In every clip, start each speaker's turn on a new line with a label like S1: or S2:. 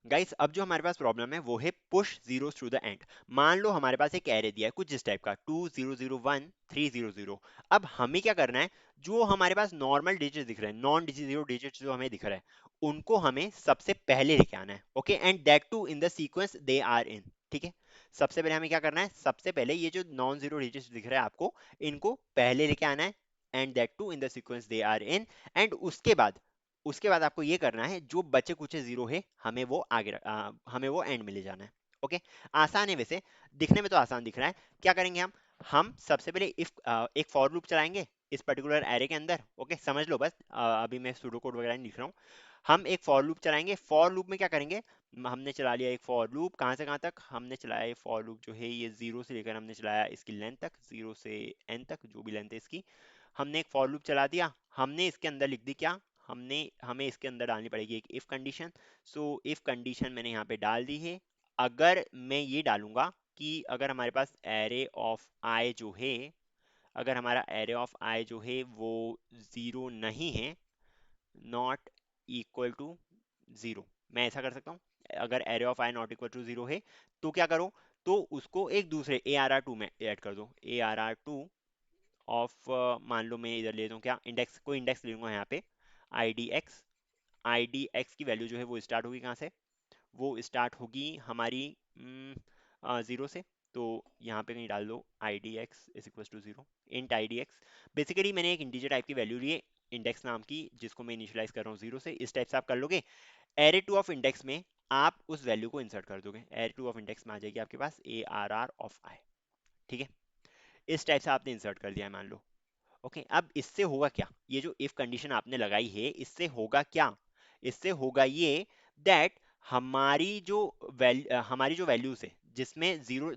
S1: Guys अब जो हमारे पास प्रॉब्लम है वो है push zeros to the end. मान लो हमारे पास एक एरे दिया है कुछ इस टाइप का 2001 300। अब हमें क्या करना है, जो हमारे पास नॉर्मल डिजिट दिख रहे हैं, नॉन जीरो डिजिट जो हमें दिख रहा है, उनको हमें सबसे पहले लेके आना है। Okay, and that too in the sequence they are in. ठीक है, सबसे पहले हमें क्या करना है, सबसे पहले ये जो नॉन जीरो डिजिट दिख रहा है आपको, इनको पहले लेके आना है, and that too in the sequence they are in. And उसके बाद आपको ये करना है, जो बचे कुछ जीरो है हमें वो हमें वो एंड में ले जाना है। ओके, आसान है वैसे, दिखने में तो आसान दिख रहा है। क्या करेंगे हम सबसे पहले इफ एक फॉर लूप चलाएंगे इस पर्टिकुलर एरे के अंदर। ओके, समझ लो बस, अभी मैं सूडो कोड वगैरह नहीं लिख रहा हूँ। हम एक फॉर लूप चलाएंगे, फॉर लूप में क्या करेंगे, हमने चला लिया एक फॉर लूप, कहाँ से कहाँ तक हमने चलाया, ये फॉर लूप जो है ये जीरो से लेकर हमने चलाया इसकी लेंथ तक, जीरो से एन तक जो भी लेंथ है इसकी, हमने एक फॉर लूप चला दिया। हमने इसके अंदर लिख दी क्या, हमने हमें इसके अंदर डालनी पड़ेगी एक if condition. So if condition मैंने यहाँ पे डाल दी है। अगर मैं ये डालूंगा कि अगर हमारे पास एरे ऑफ आई जो है, अगर हमारा एरे ऑफ आई जो है वो जीरो नहीं है, नॉट इक्वल टू जीरो, मैं ऐसा कर सकता हूँ। अगर array of i not equal to zero है तो क्या करो, तो उसको एक दूसरे ए आर आर टू में ऐड कर दो। A are are two of, मान लो मैं इधर ले लूँ क्या, इंडेक्स, कोई इंडेक्स ले लूंगा यहाँ पे, I D x. I D x की वैल्यू जो है वो स्टार्ट होगी कहाँ से, वो स्टार्ट होगी हमारी जीरो से। तो यहाँ पे कहीं डाल दो I D x is equal to zero, int I D X. Basically मैंने एक इंटीजर टाइप की वैल्यू ली है इंडेक्स नाम की, जिसको मैं इनिशियलाइज कर रहा हूँ जीरो से। इस टाइप से आप कर लोगे, एरे टू ऑफ इंडेक्स में आप उस वैल्यू को इंसर्ट कर दोगे, एरे टू ऑफ इंडेक्स में आ जाएगी आपके पास ए आर आर ऑफ आई। ठीक है, इस टाइप से आपने इंसर्ट कर दिया है मान लो। ओके, अब इससे होगा क्या, ये जो इफ कंडीशन आपने लगाई है इससे होगा क्या, इससे होगा ये दैट हमारी जो वैल्यूज है जिसमें जीरो,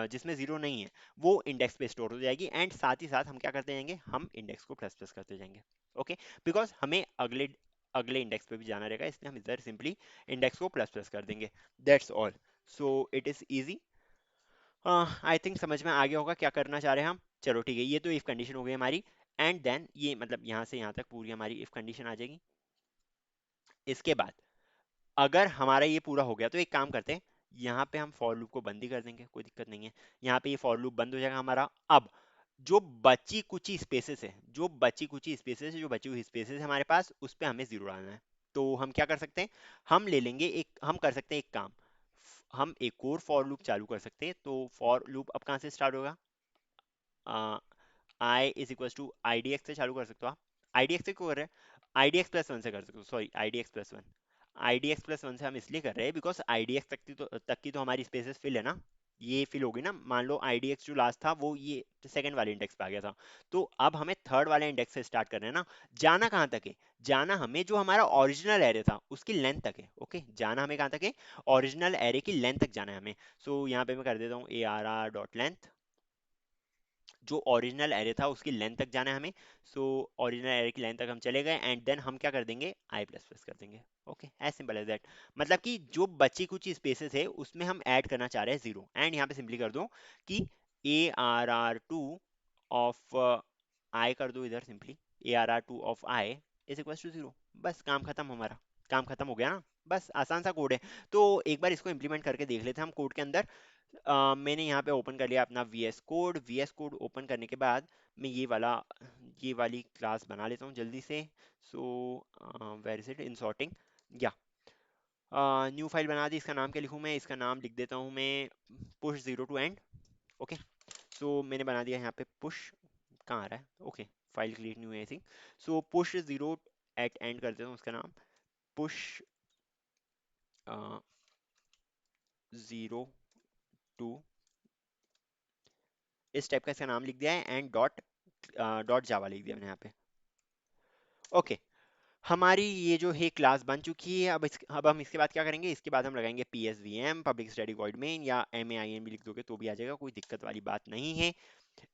S1: जिसमें जीरो नहीं है, वो इंडेक्स पे स्टोर हो जाएगी। एंड साथ ही साथ हम क्या करते जाएंगे, हम इंडेक्स को प्लस प्लस करते जाएंगे। ओके, बिकॉज हमें अगले अगले इंडेक्स पे भी जाना रहेगा, इसलिए हम इधर सिंपली इंडेक्स को प्लस प्लस कर देंगे। That's all. So it is easy. I think समझ में आ गया होगा क्या करना चाह रहे हैं हम। चलो ठीक है, ये तो इफ कंडीशन हो गई हमारी। एंड देन ये मतलब यहाँ से यहाँ तक पूरी हमारी इफ कंडीशन आ जाएगी। इसके बाद अगर हमारा ये पूरा हो गया तो एक काम करते हैं, यहाँ पे हम फॉर लूप को बंद ही कर देंगे, कोई दिक्कत नहीं है। यहाँ पे ये फॉर लूप बंद हो जाएगा हमारा। अब जो बची कुची स्पेसेस है, जो बची हुई स्पेसेस है हमारे पास, उस पे हमें जीरो डालना है। तो हम क्या कर सकते हैं, हम कर सकते हैं एक काम, हम एक और फॉर लूप चालू कर सकते हैं। तो फॉर लूप अब कहाँ से स्टार्ट होगा, i is equal to i D x से चालू कर सकते हो आप। आई डी एक्स से क्यों कर रहे हैं, I D x plus one से कर सकते हो, sorry I D x plus one. I D x plus one से हम इसलिए कर रहे हैं बिकॉज आई डी एक्स तक की तो हमारी स्पेसेस फिल है ना, ये फिल होगी ना। मान लो आई डी एक्स जो लास्ट था वो ये सेकंड वाले इंडेक्स पे आ गया था, तो अब हमें थर्ड वाले इंडेक्स से स्टार्ट करना है ना। जाना कहाँ तक है, जाना हमें जो हमारा ओरिजिनल एरे था उसकी लेंथ तक है। ओके, जाना हमें कहाँ तक है, ओरिजिनल एरे की लेंथ तक जाना है हमें। सो यहाँ पे मैं कर देता हूँ a are R dot length, जो ओरिजिनल एरे था उसकी लेंथ तक जाना है हमें। सो ओरिजिनल एरे की लेंथ तक हम चले गए, एंड देन हम क्या कर देंगे, आई प्लस प्लस कर देंगे। Okay, as simple as that. मतलब कि जो बची कुछ स्पेसेस है उसमें हम ऐड करना चाह रहे हैं जीरो, एंड यहाँ पे सिंपली कर दो कि a are are two of i कर दो इधर simply, a are are two of i is equal to zero. बस काम खत्म, हमारा काम खत्म हो गया ना। बस आसान सा कोड है। तो एक बार इसको इम्प्लीमेंट करके देख लेते हैं हम कोड के अंदर। मैंने यहाँ पे ओपन कर लिया अपना वी एस कोड ओपन करने के बाद मैं ये वाली क्लास बना लेता हूँ जल्दी से। So where is it in sorting, या न्यू फाइल बना दी। इसका नाम क्या लिखूँ मैं, इसका नाम लिख देता हूँ मैं push zero to end. Okay, so मैंने बना दिया यहाँ पे पुश, कहाँ आ रहा है, ओके, फाइल क्रिएट न्यू है I think. So push zero at end कर देता हूँ उसका नाम, पुश जीरो टू, इस टाइप का इसका नाम लिख दिया है। एंड डॉट डॉट जावा लिख दिया मैंने यहाँ पे। ओके, हमारी ये जो है क्लास बन चुकी है। अब हम इसके बाद क्या करेंगे, इसके बाद हम लगाएंगे P S V M public static void main, या एम ए आई एन भी लिख दोगे तो भी आ जाएगा, कोई दिक्कत वाली बात नहीं है।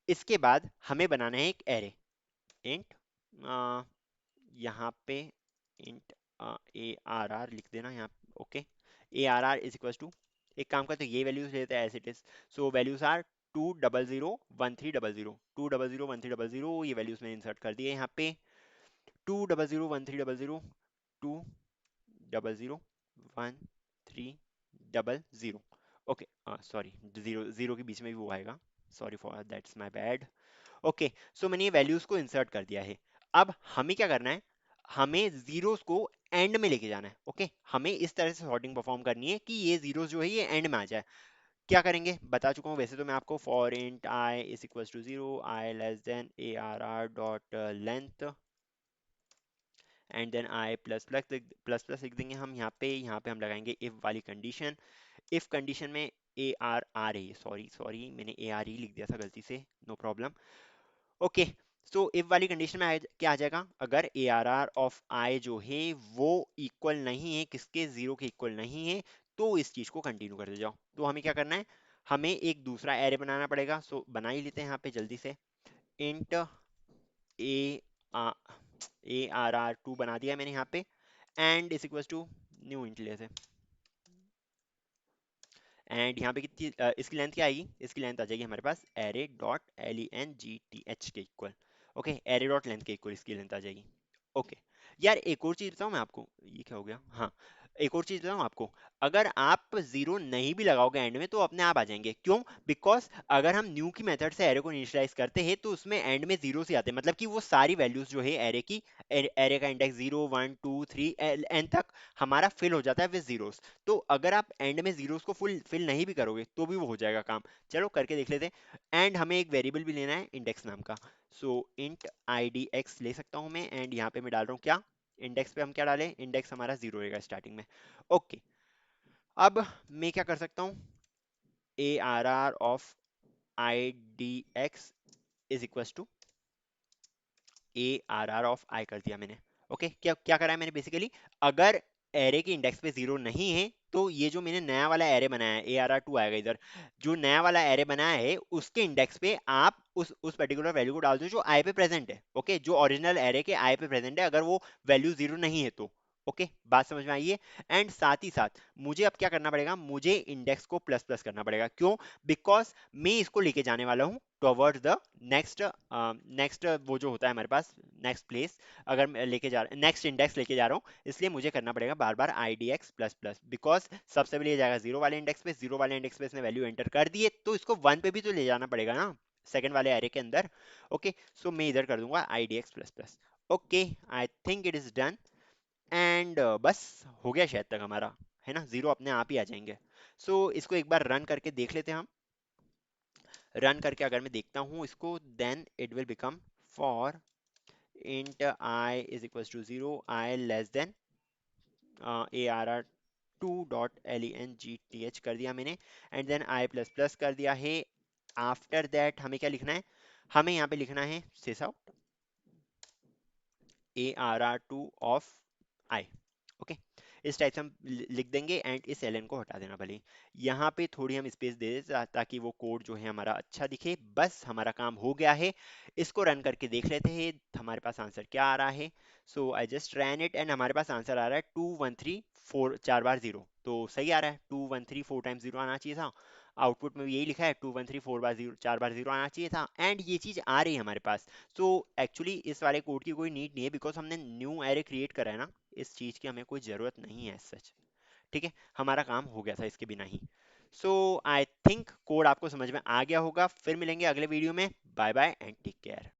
S1: इसके बाद हमें बनाना है एक एरे, इंट यहाँ पे इंट ए आर आर लिख देना यहाँ। Okay, A are R is equal to, एक काम करते हैं ये वैल्यूज लेते हैं as it is. So values are 200 1300, 200 1300, ये वैल्यूज मैंने इंसर्ट कर दिए यहाँ पे। 200 1300, 200 1300, 300। ओके, सॉरी, जीरो जीरो के बीच में भी वो आएगा, sorry for that's my bad. Okay, so मैंने ये वैल्यूज को इंसर्ट कर दिया है। अब हमें क्या करना है, हमें जीरोस को एंड में लेके जाना है। ओके, हमें इस तरह से सॉर्टिंग परफॉर्म करनी है कि ये जीरोस जो है ये एंड में आ जाए। क्या करेंगे बता चुका हूँ वैसे तो मैं आपको, for int i is equals to zero, i less than A are R dot length, and then i plus plus plus लिख देंगे हम यहाँ पे हम लगाएंगे इफ वाली कंडीशन। इफ कंडीशन में A are R A, sorry sorry मैंने ए आर ई लिख दिया था गलती से, no problem. Okay, so if वाली कंडीशन में क्या आ जाएगा, अगर A are are of i जो है वो इक्वल नहीं है किसके, जीरो के इक्वल नहीं है, तो इस चीज को कंटिन्यू करते जाओ। तो हमें क्या करना है, हमें एक दूसरा एरे बनाना पड़ेगा। सो बना ही लेते हैं यहाँ पे जल्दी से, int A A are are two बना दिया मैंने यहाँ पे, and is equal to new int लेते हैं। एंड यहाँ पे कितनी इसकी लेंथ क्या आएगी, इसकी लेंथ आ जाएगी हमारे पास array dot L E N G T h के इक्वल। ओके, एरे डॉट लेंथ के इक्वल इसकी लेंथ आ जाएगी। ओके, यार एक और चीज बताऊँ मैं आपको, ये क्या हो गया, हाँ एक और चीज बताऊँ आपको, अगर आप जीरो नहीं भी लगाओगे एंड में तो अपने आप आ जाएंगे। क्यों, बिकॉज अगर हम न्यू की मेथड से एरे को इनिशियलाइज करते हैं तो उसमें एंड में जीरो से आते हैं, मतलब कि वो सारी वैल्यूज जो है एरे की, एरे का इंडेक्स 0 1 2 3 एन तक हमारा फिल हो जाता है विद जीरोस। तो अगर आप एंड में जीरोस को फुल फिल नहीं भी करोगे तो भी वो हो जाएगा काम। चलो करके देख लेते हैं। एंड हमें एक वेरिएबल भी लेना है इंडेक्स नाम का। सो इंट आई डी एक्स ले सकता हूँ मैं, एंड यहाँ पे मैं डाल रहा हूँ क्या, इंडेक्स पे हम क्या डालें, इंडेक्स हमारा जीरो रहेगा स्टार्टिंग में। ओके, अब मैं क्या कर सकता हूँ, a are are of i D x is equal to a are are of i कर दिया मैंने। ओके, क्या क्या करा है मैंने बेसिकली, अगर एरे के इंडेक्स पे जीरो नहीं है तो ये जो मैंने नया वाला एरे बनाया है ए आर आर टू आएगा इधर, जो नया वाला एरे बनाया है उसके इंडेक्स पे आप उस पर्टिकुलर वैल्यू को डाल दो जो आई पे प्रेजेंट है। ओके, जो ओरिजिनल एरे के आई पे प्रेजेंट है, अगर वो वैल्यू जीरो नहीं है तो। ओके, बात समझ में आई है। एंड साथ ही साथ मुझे अब क्या करना पड़ेगा, मुझे इंडेक्स को प्लस प्लस करना पड़ेगा। क्यों, बिकॉज मैं इसको लेके जाने वाला हूँ टुवर्ड्स द नेक्स्ट, नेक्स्ट वो जो होता है हमारे पास नेक्स्ट प्लेस, अगर मैं लेके जा रहा नेक्स्ट इंडेक्स लेके जा रहा हूँ, इसलिए मुझे करना पड़ेगा बार बार i D x plus plus, because सबसे पहले ये जाएगा जीरो वाले इंडेक्स पे, जीरो वाले इंडेक्स पे इसने वैल्यू एंटर कर दी है तो इसको वन पे भी तो ले जाना पड़ेगा ना, सेकंड वाले एरे के अंदर। ओके, सो मैं इधर कर दूंगा I D x plus plus. Okay, I think it is done. And बस हो गया शायद तक हमारा, है ना, जीरो अपने आप ही आ जाएंगे। इसको एक बार रन करके देख लेते हैं हम। रन करके अगर मैं देखता हूँ इसको, then it will become for int i is equal to zero, i less than A are are two dot L E N G T H कर दिया मैंने, and then i plus plus कर दिया है। आफ्टर दैट हमें क्या लिखना है, हमें यहाँ पे लिखना है sys out a are are two of i. Okay, इस टाइप से हम लिख देंगे, एंड इस एल एन को हटा देना भले ही। यहाँ पे थोड़ी हम स्पेस दे दें ताकि वो कोड जो है हमारा अच्छा दिखे। बस हमारा काम हो गया है। इसको रन करके देख लेते हैं हमारे पास आंसर क्या आ रहा है। So I just ran it and हमारे पास आंसर आ रहा है 2 1 3 4, चार बार जीरो, तो सही आ रहा है। 2 1 3 4 टाइम्स जीरो आना चाहिए था। आउटपुट में भी यही लिखा है 2 1 3 4 बार जीरो, चार बार जीरो आना चाहिए था, एंड ये चीज आ रही है हमारे पास। सो एक्चुअली इस वाले कोड की कोई नीड नहीं है, बिकॉज हमने न्यू एरे क्रिएट करा है ना, इस चीज की हमें कोई जरूरत नहीं है सच। ठीक है, हमारा काम हो गया था इसके बिना ही। सो आई थिंक कोड आपको समझ में आ गया होगा। फिर मिलेंगे अगले वीडियो में। Bye bye and take care.